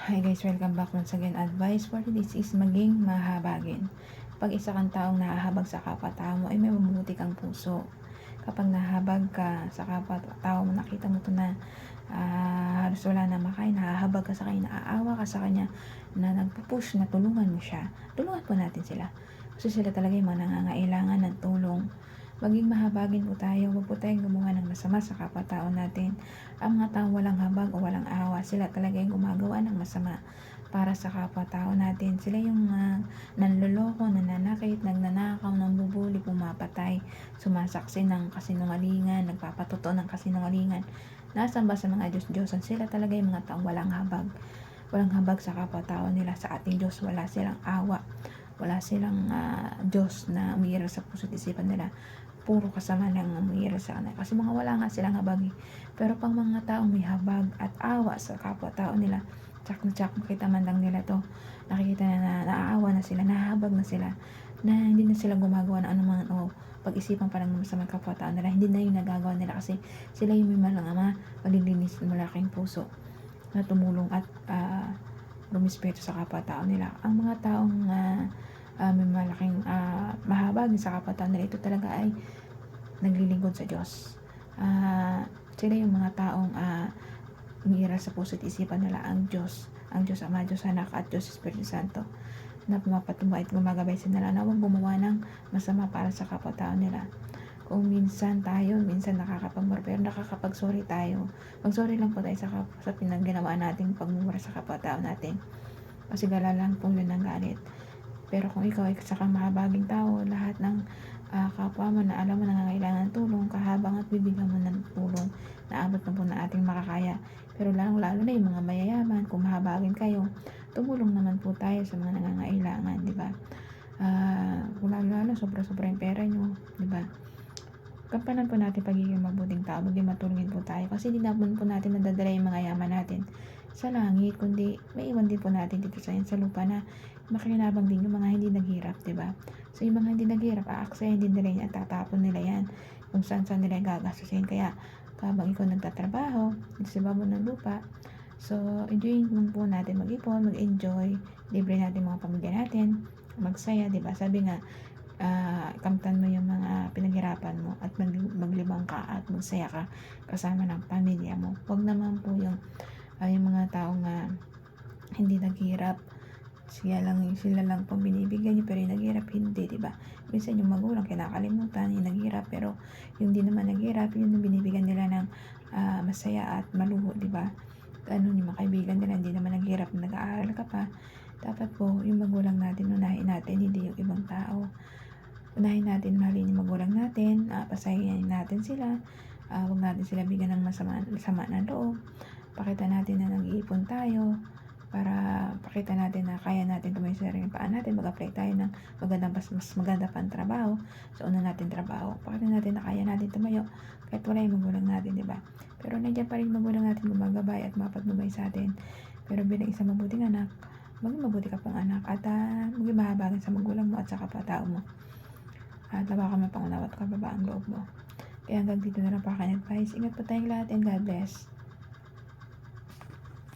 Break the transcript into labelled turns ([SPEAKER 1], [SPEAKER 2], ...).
[SPEAKER 1] Hi guys, welcome back once again. Advice for this is maging mahabagin. Pag isa kang taong nahahabag sa kapwa-tao mo, ay may mabuti kang puso. Kapag nahabag ka sa kapwa-tao mo, nakita mo to na halos wala na makain, nahahabag ka sa kanya, naaawa ka sa kanya, na nagpupush na tulungan mo siya. Tulungan po natin sila. Kasi sila talaga yung mga nangangailangan ng tulong. Maging mahabagin po tayo, huwag po tayong gumawa ng masama sa kapwa-tao natin. Ang mga taong walang habag o walang awa, sila talaga yung gumagawa ng masama para sa kapwa-tao natin. Sila yung nanloloko, nananakit, nagnanakaw, nambubuli, pumapatay, sumasaksi ng kasinungalingan, nagpapatotoo ng kasinungalingan. Nasaan ba sa mga Diyos-Diyosan? Sila talaga yung mga taong walang habag. Walang habag sa kapwa-tao nila. Sa ating Diyos, wala silang awa. Wala silang Diyos na umiiral sa puso't isipan nila. Puro kasama lang ang umiiral sa kanila. Kasi mga wala nga silang habag eh. Pero pang mga taong may habag at awa sa kapwa-tao nila, tsak na tsak, makita man lang nila to, nakikita na naaawa na sila, nahabag na sila, na hindi na sila gumagawa ng anumang pag-isipan pa lang sa mga kapwa-tao nila. Hindi na yung nagagawa nila kasi sila yung may malang ama, malilinis, malaking puso na tumulong at rumispeto sa kapwa-tao nila. Ang mga taong may malaking mahabag sa kapwa-tao nila, ito talaga ay naglilingkod sa Diyos. Sila yung mga taong umiiral sa puso't isipan nila ang Diyos Ama, Diyos Anak at Diyos Espiritu Santo, na pumapatubay at gumagabay sa nila na huwag gumawa ng masama para sa kapwa-tao nila. Kung minsan nakakapagmura, pero nakakapag-sorry tayo. Mag-sorry lang po tayo sa pinagginawa nating pagmumura sa kapwa-tao natin. Kasi gala lang po yun ang galit. Pero kung ikaw ay sakang mahabaging tao, lahat ng kapwa mo na alam mo nangangailangan ng tulong, kahabang at bibigyan mo ng tulong na abot na po na ating makakaya. Pero lalo na yung mga mayayaman, kung mahabagin kayo, tumulong naman po tayo sa mga nangangailangan, di ba? Kung lalo sobra-sobra yung pera nyo, di ba? Kampanan po natin pagiging mabuting tao, maging matulungin po tayo. Kasi hindi naman po natin nadadala yung mga yaman natin sa langit, kundi may iwan din po natin dito sa lupa na makinabang din yung mga hindi naghirap, diba? So yung mga hindi naghirap, aaksayan din nila yan at tatapon nila yan kung saan nila gagastusin. Kaya habang ikaw nagtatrabaho dito sa babo ng lupa, so enjoy lang po natin mag-ipon, mag-enjoy, libre natin mga pamilya natin, magsaya, diba? Sabi nga, kamtan mo yung mga pinaghirapan mo at maglibang ka at magsaya ka kasama ng pamilya mo. Huwag naman po yung mga taong hindi naghirap, sila lang po binibigyan nyo, pero yung naghirap hindi, diba? Minsan yung magulang kinakalimutan yung naghirap, pero yung di naman naghirap, yun yung binibigyan nila ng masaya at maluho, diba? Yung mga kaibigan nila hindi naman naghirap, nag-aaral ka pa. Dapat po yung magulang natin, unahin natin, hindi yung ibang tao. Unahin natin, mahalin yung magulang natin, pasayahin natin sila, huwag natin sila bigyan ng sama ng loob. Pakita natin na nag-iipon tayo para pakita natin na kaya natin tumayo sa sariling paan natin, mag-apply tayo ng mas maganda pang trabaho sa una natin trabaho. Pakita natin na kaya natin tumayo kahit wala yung magulang natin, diba? Pero nandiyan pa rin magulang natin gumagabay at mapatnubay sa atin. Pero bilang isang mabuting anak, maging mabuti ka pong anak at maging mahabagan sa magulang mo at sa kapwa-tao mo. At lawa ka mapangunawa at kababa ang loob mo. Kaya hanggang dito na lang pa aking advice. Ingat po tayong lahat and God bless.